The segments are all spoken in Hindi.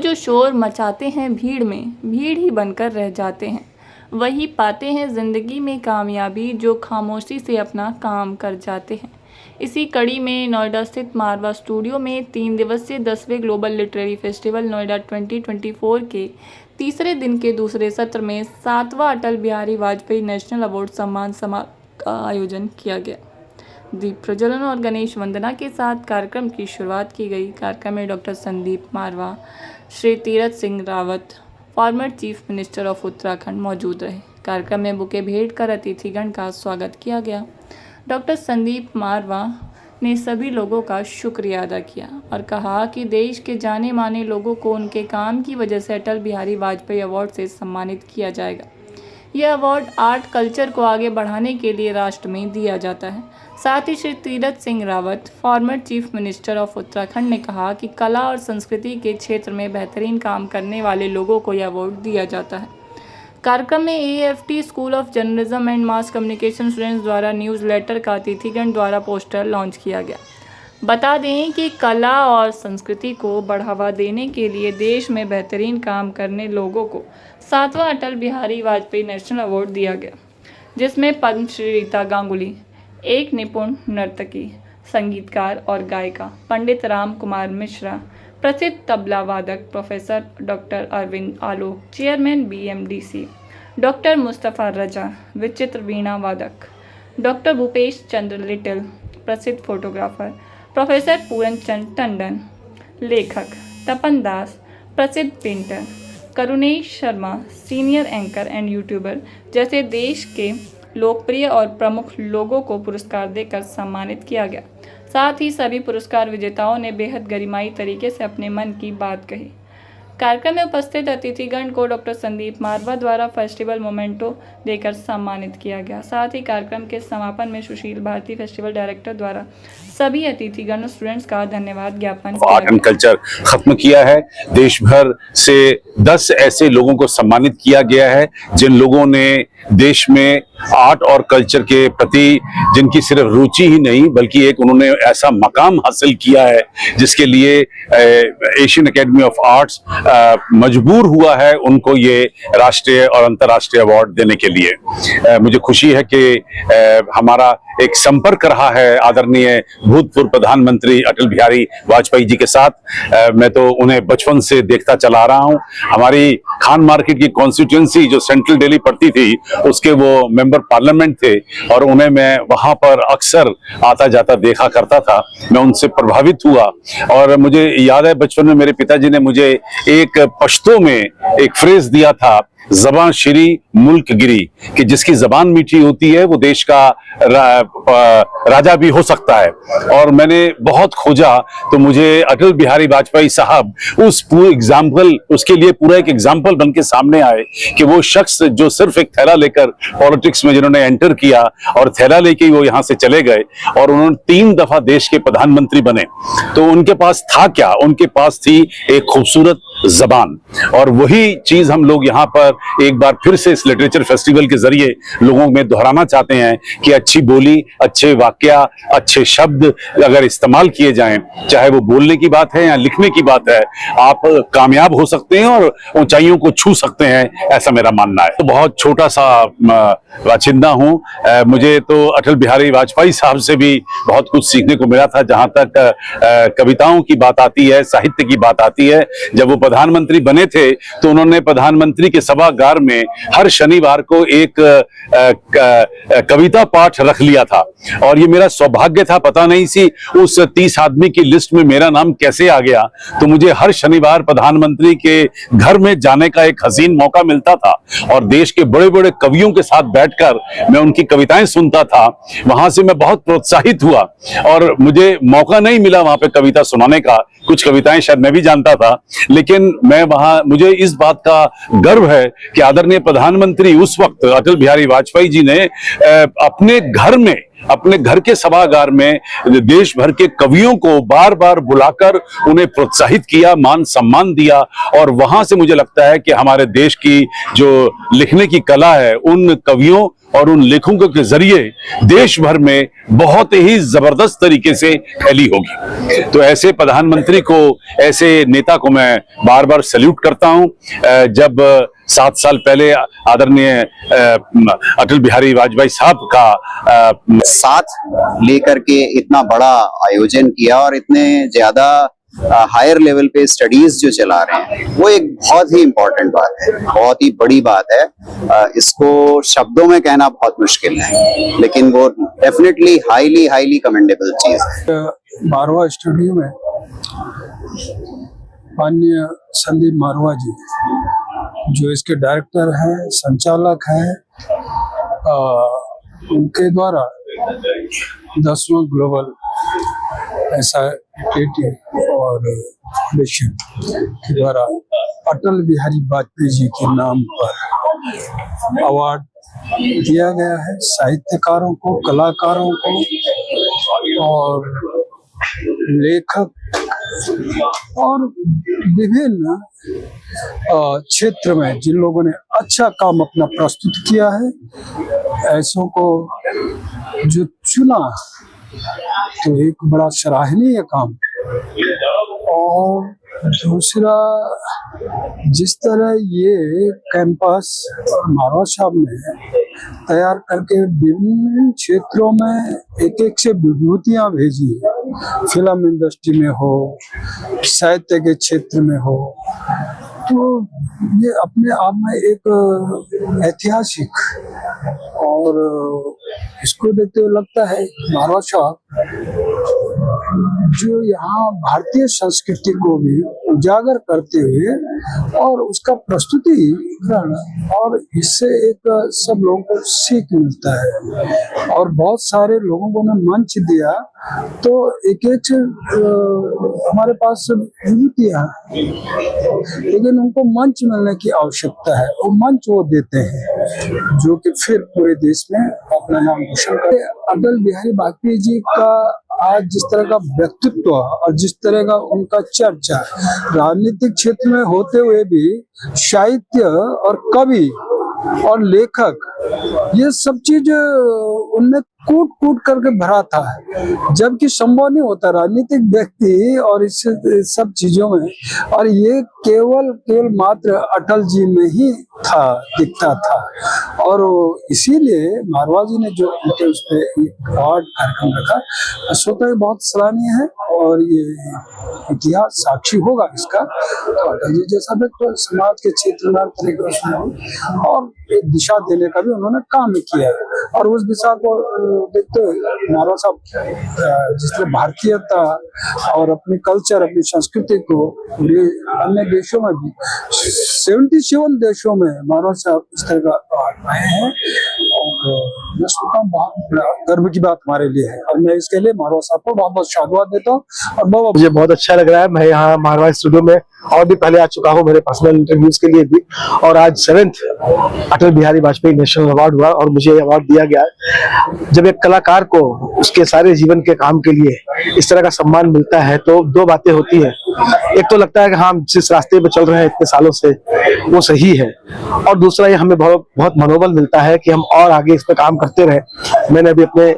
जो शोर मचाते हैं भीड़ में, भीड़ ही बनकर रह जाते हैं। वही पाते हैं ज़िंदगी में कामयाबी जो खामोशी से अपना काम कर जाते हैं। इसी कड़ी में नोएडा स्थित मारवा स्टूडियो में 3 दिवसीय 10वें ग्लोबल लिटरेरी फेस्टिवल नोएडा 2024 के तीसरे दिन के दूसरे सत्र में 7वां अटल बिहारी वाजपेयी नेशनल अवार्ड सम्मान समारोह का आयोजन किया गया। दीप प्रज्वलन और गणेश वंदना के साथ कार्यक्रम की शुरुआत की गई। कार्यक्रम में doctor Sandeep Marwa, Shri Tirath Singh Rawat, former chief minister of Uttarakhand मौजूद रहे। कार्यक्रम में बुके भेंट कर अतिथिगण का स्वागत किया गया। डॉक्टर संदीप मारवा ने सभी लोगों का शुक्रिया अदा किया और कहा कि देश के जाने माने लोगों को उनके काम की वजह से अटल बिहारी वाजपेयी अवार्ड से सम्मानित किया जाएगा। यह अवार्ड आर्ट कल्चर को आगे बढ़ाने के लिए राष्ट्र में दिया जाता है। साथ ही Shri Tirath Singh Rawat, former chief minister of Uttarakhand, ने कहा कि कला और संस्कृति के क्षेत्र में बेहतरीन काम करने वाले लोगों को यह अवार्ड दिया जाता है। कार्यक्रम में AFT school of journalism and mass communication students द्वारा न्यूज़ लेटर का अतिथिगण द्वारा पोस्टर लॉन्च किया गया। बता दें कि कला और संस्कृति को बढ़ावा देने के लिए देश में बेहतरीन काम करने लोगों को 7वां अटल बिहारी वाजपेयी नेशनल अवार्ड दिया गया, जिसमें पद्मश्री रीता गांगुली, एक निपुण नर्तकी, संगीतकार और गायिका पंडित राम कुमार मिश्रा, प्रसिद्ध तबला वादक प्रोफेसर डॉक्टर अरविंद आलोक, चेयरमैन BMDC, डॉक्टर मुस्तफ़ा रजा, विचित्र वीणा वादक, डॉक्टर भूपेश चंद्र लिटिल, प्रसिद्ध फोटोग्राफर प्रोफेसर पूरन चंद टंडन, लेखक तपन दास, प्रसिद्ध painter Karunesh Sharma, senior anchor and YouTuber जैसे देश के लोकप्रिय और प्रमुख लोगों को पुरस्कार देकर सम्मानित किया गया। साथ ही सभी पुरस्कार विजेताओं ने बेहद गरिमाई तरीके से अपने मन की बात कही। कार्यक्रम में उपस्थित अतिथिगण को डॉक्टर संदीप मारवा द्वारा फेस्टिवल मोमेंटो देकर सम्मानित किया गया। साथ ही कार्यक्रम के समापन में सुशील भारती फेस्टिवल डायरेक्टर द्वारा सभी अतिथिगण और स्टूडेंट्स का धन्यवाद ज्ञापन किया। आर्ट एंड कल्चर खत्म किया है। देश भर से 10 ऐसे लोगों को सम्मानित किया गया है जिन लोगों ने देश में आर्ट और कल्चर के प्रति जिनकी सिर्फ रुचि ही नहीं बल्कि एक उन्होंने ऐसा मकाम हासिल किया है जिसके लिए एशियन एकेडमी ऑफ आर्ट्स मजबूर हुआ है उनको ये राष्ट्रीय और अंतर्राष्ट्रीय अवार्ड देने के लिए। मुझे खुशी है कि हमारा एक संपर्क रहा है आदरणीय भूतपूर्व प्रधानमंत्री अटल बिहारी वाजपेयी जी के साथ। मैं तो उन्हें बचपन से देखता चला रहा हूं। हमारी खान मार्केट की कॉन्स्टिट्यूएंसी जो सेंट्रल दिल्ली पड़ती थी उसके वो मेंबर पार्लियामेंट थे और उन्हें मैं वहां पर अक्सर आता जाता देखा करता था। मैं उनसे प्रभावित हुआ और मुझे याद है बचपन में मेरे पिताजी ने मुझे एक पश्तो में एक फ्रेज दिया था, ज़बान शिरी मुल्क गिरी, कि जिसकी जबान मीठी होती है वो देश का राजा भी हो सकता है। और मैंने बहुत खोजा तो मुझे अटल बिहारी वाजपेयी साहब उस पूरे एग्जाम्पल, उसके लिए पूरा एक एग्जाम्पल बन के सामने आए कि वो शख्स जो सिर्फ एक थैला लेकर पॉलिटिक्स में जिन्होंने एंटर किया और थैला लेके वो यहाँ से चले गए और उन्होंने 3 दफा देश के प्रधानमंत्री बने, तो उनके पास था क्या? उनके पास थी एक खूबसूरत जबान। और वही चीज हम लोग यहाँ पर एक बार फिर से इस लिटरेचर फेस्टिवल के जरिए लोगों में दोहराना चाहते हैं कि अच्छी बोली, अच्छे वाक्या, अच्छे शब्द अगर इस्तेमाल किए जाएं, चाहे वो बोलने की बात है या लिखने की बात है, आप कामयाब हो सकते हैं और ऊंचाइयों को छू सकते हैं, ऐसा मेरा मानना है। तो बहुत छोटा सा वाचिंदा हूं। मुझे तो अटल बिहारी वाजपेयी साहब से भी बहुत कुछ सीखने को मिला था। जहां तक कविताओं की बात आती है, साहित्य की बात आती है, जब वो प्रधानमंत्री बने थे तो उन्होंने प्रधानमंत्री के सभागार में हर शनिवार को एक कविता पाठ रख लिया था और ये मेरा सौभाग्य था। पता नहीं सी उस 30 आदमी की लिस्ट में मेरा नाम कैसे आ गया। तो मुझे हर शनिवार प्रधानमंत्री के घर में जाने का एक हसीन मौका मिलता था और देश के बड़े बड़े कवियों के साथ बैठकर मैं उनकी कविताएं सुनता था। वहां से मैं बहुत प्रोत्साहित हुआ और मुझे मौका नहीं मिला वहां पे कविता सुनाने का। कुछ कविताएं शायद मैं भी जानता था, लेकिन मैं वहां, मुझे इस बात का गर्व है कि आदरणीय प्रधानमंत्री उस वक्त अटल बिहारी वाजपेयी जी ने अपने घर में, अपने घर के सभागार में देश भर के कवियों को बार बार बुलाकर उन्हें प्रोत्साहित किया, मान सम्मान दिया। और वहां से मुझे लगता है कि हमारे देश की जो लिखने की कला है, उन कवियों और उन लेखकों के जरिए देश भर में बहुत ही जबरदस्त तरीके से फैली होगी। तो ऐसे प्रधानमंत्री को, ऐसे नेता को मैं बार बार सैल्यूट करता हूं। जब 7 साल पहले आदरणीय अटल बिहारी वाजपेयी साहब का साथ लेकर के इतना बड़ा आयोजन किया और इतने ज्यादा हायर लेवल पे स्टडीज जो चला रहे हैं, वो एक बहुत ही इम्पोर्टेंट बात है, बहुत ही बड़ी बात है। इसको शब्दों में कहना बहुत मुश्किल है, लेकिन वो डेफिनेटली हाईली कमेंडेबल चीज है। मारवा स्टूडियो में माननीय संदीप मारवा जी, जो इसके डायरेक्टर हैं, संचालक हैं, उनके द्वारा 10वां ग्लोबल SITT और फाउंडेशन के द्वारा अटल बिहारी वाजपेयी जी के नाम पर अवार्ड दिया गया है साहित्यकारों को, कलाकारों को और लेखक और विभिन्न क्षेत्र में जिन लोगों ने अच्छा काम अपना प्रस्तुत किया है, ऐसों को जो चुना, तो एक बड़ा सराहनीय काम। और दूसरा, जिस तरह ये कैंपस मारवा साहब ने तैयार करके विभिन्न क्षेत्रों में एक से विभूतियां भेजी है, फिल्म इंडस्ट्री में हो, साहित्य के क्षेत्र में हो, तो ये अपने आप में एक ऐतिहासिक, और इसको देखते हुए लगता है मारवा साहब जो यहाँ भारतीय संस्कृति को भी उजागर करते हुए और उसका प्रस्तुतिकरण, और इससे एक सब लोगों को सीख मिलता है। और बहुत सारे लोगों को ने मंच दिया, तो एक हमारे पास विभूतियां, लेकिन उनको मंच मिलने की आवश्यकता है, वो मंच वो देते हैं, जो कि फिर पूरे देश में अपना नाम रोशन करे। अटल बिहारी वाजपेयी जी का आज जिस तरह का व्यक्तित्व और जिस तरह का उनका चर्चा राजनीतिक क्षेत्र में होते हुए भी साहित्य और कवि और लेखक, ये सब चीज उनने कूट करके भरा था, जबकि संभव नहीं होता राजनीतिक व्यक्ति और इस सब चीजों में, और ये केवल मात्र अटल जी में ही था, दिखता था। और इसीलिए मारवा जी ने जो उनके उस पर एक अवार्ड कार्यक्रम रखा, स्वतः बहुत सराहनीय है और ये इतिहास साक्षी होगा इसका। तो अटल जी जैसा व्यक्ति समाज के क्षेत्र में तरीके और एक दिशा देने का भी उन्होंने काम किया है, और उस दिशा को देखते हुए मारवा साहब जिस तरह भारतीयता और अपनी कल्चर, अपनी संस्कृति को पूरे अन्य देशों में भी 77 देशों में मारवा साहब इस तरह का आए हैं, और मैं सोचता हूँ बहुत बड़ा गर्व की बात हमारे लिए है, और मैं इसके लिए मारवा साहब को बहुत बहुत साधुवाद देता हूँ। और मुझे बहुत अच्छा लग रहा है, मैं यहाँ मारवा स्टूडियो में और भी पहले आ चुका हूँ मेरे पर्सनल इंटरव्यूज के लिए भी, और आज 7th Atal Bihari Vajpayee national award हुआ और मुझे अवार्ड दिया गया है। जब एक कलाकार को उसके सारे जीवन के काम के लिए इस तरह का सम्मान मिलता है, तो दो बातें होती है। एक तो लगता है कि हाँ, जिस रास्ते पे चल रहे हैं इतने सालों से वो सही है, और दूसरा ये हमें बहुत मनोबल मिलता है कि हम और आगे इस पे काम करते रहे। मैंने अभी अपने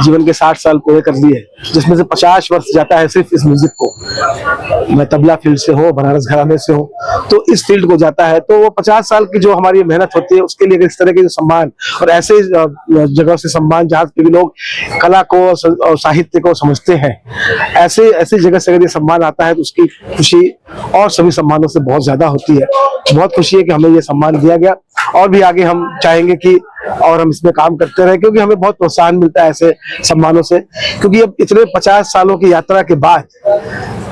जीवन के 60 साल पूरे कर लिए, जिसमें से 50 वर्ष जाता है सिर्फ इस म्यूजिक को। मैं तबला फील्ड से हूँ, बनारस घराने से हूँ, तो इस फील्ड को जाता है, तो वो 50 साल की जो हमारी मेहनत होती है उसके लिए इस तरह के जो सम्मान और ऐसे जगह से सम्मान जहाँ पे भी लोग कला को और साहित्य को समझते हैं, ऐसे जगह से अगर ये सम्मान आता है तो उसकी खुशी और सभी सम्मानों से बहुत ज्यादा होती है। बहुत खुशी है कि हमें ये सम्मान दिया गया, और भी आगे हम चाहेंगे कि और हम इसमें काम करते रहे, क्योंकि हमें बहुत प्रोत्साहन मिलता है ऐसे सम्मानों से। क्योंकि अब इतने 50 सालों की यात्रा के बाद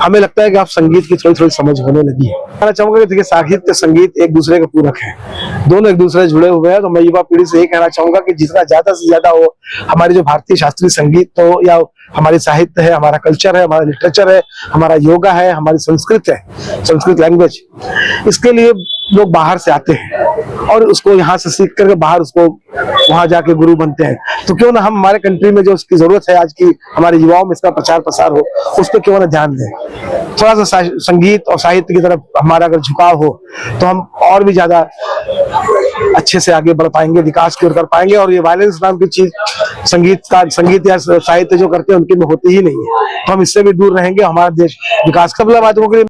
हमें लगता है कि आप संगीत की थोड़ी समझ होने लगी है। कहना चाहूंगा कि देखिए, साहित्य संगीत एक दूसरे के पूरक है, दोनों एक दूसरे से जुड़े हुए हैं। तो मैं युवा पीढ़ी से यही कहना चाहूंगा कि जितना ज्यादा से ज्यादा हो हमारी जो भारतीय शास्त्रीय संगीत हो, या हमारी साहित्य है, हमारा कल्चर है, हमारा लिटरेचर है, हमारा योगा है, हमारी संस्कृत है, संस्कृत लैंग्वेज, इसके लिए लोग बाहर से आते हैं और उसको यहाँ से सीख करके बाहर उसको वहां जाके गुरु बनते हैं, तो क्यों ना हम हमारे कंट्री में जो उसकी जरूरत है आज की हमारे युवाओं में इसका प्रचार प्रसार हो, उस पर क्यों ना ध्यान दें। थोड़ा सा संगीत और साहित्य की तरफ हमारा अगर झुकाव हो तो हम और भी ज्यादा अच्छे से आगे बढ़ पाएंगे, विकास की ओर कर पाएंगे। और ये वायलेंस नाम की चीज संगीत या साहित्य जो करते हैं उनके में होती ही नहीं है, तो हम इससे भी दूर रहेंगे, हमारा देश विकास का माध्यमों के लिए